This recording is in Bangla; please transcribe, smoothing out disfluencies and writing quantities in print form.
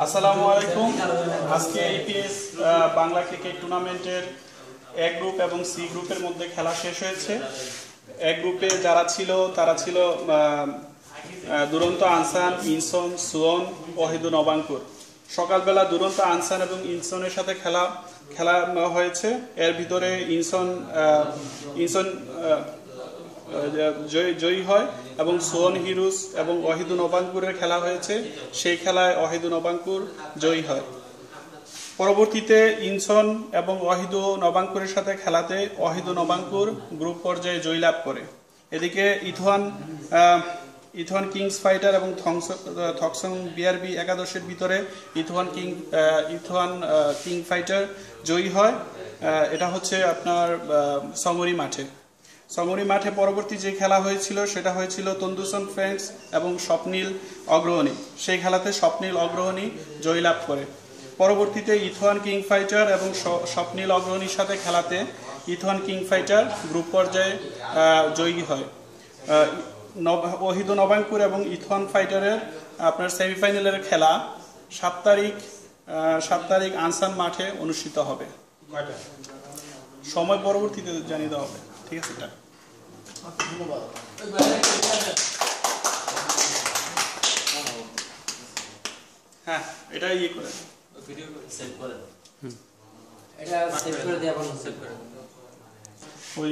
আসসালামু আলাইকুম। আজকে এপিএস বাংলা ক্রিকেট টুর্নামেন্টের এ গ্রুপ এবং সি গ্রুপের মধ্যে খেলা শেষ হয়েছে। এ গ্রুপে যারা ছিল তারা ছিল দুরন্ত আনসান, ইনসন, সুয়ন, ওয়াহিদুন নবাঙ্কুর। সকালবেলা দুরন্ত আনসান এবং ইনসনের সাথে খেলা হয়েছে। এর ভিতরে ইনসন জয়ী হয় এবং সোহন হিরুস এবং ওয়াহিদুন নবাঙ্কুরের খেলা হয়েছে, সেই খেলায় ওয়াহিদুন নবাঙ্কুর জয়ী হয়। পরবর্তীতে ইনসন এবং ওয়াহিদুন নবাঙ্কুরের সাথে খেলাতে ওয়াহিদুন নবাঙ্কুর গ্রুপ পর্যায়ে জয়লাভ করে। এদিকে ইথওয়ান কিংস ফাইটার এবং থকসং বিআরবি একাদশের ভিতরে ইথওয়ান কিং ফাইটার জয়ী হয়। এটা হচ্ছে আপনার সমরি মাঠে পরবর্তী যে খেলা হয়েছিল সেটা হয়েছিল তন্দুসন ফ্রেন্ডস এবং স্বপ্নীল অগ্রহণী। সেই খেলাতে স্বপ্নীল অগ্রহণী জয়লাভ করে। পরবর্তীতে ইথওয়ান কিং ফাইটার এবং স্বপ্নীল অগ্রহণীর সাথে খেলাতে ইথওয়ান কিং ফাইটার গ্রুপ পর্যায়ে জয়ী হয়। ওয়াহিদুন নবাঙ্কুর এবং ইথওয়ান ফাইটারের আপনার সেমিফাইনালের খেলা 7 তারিখ আনসান মাঠে অনুষ্ঠিত হবে। সময় পরবর্তীতে জানিয়ে দেওয়া হবে। ঠিক আছে, হ্যাঁ, এটা ইয়ে করে ভিডিও সেভ করে এটা সেভ করে দিয়ে আবার সেভ করে ওই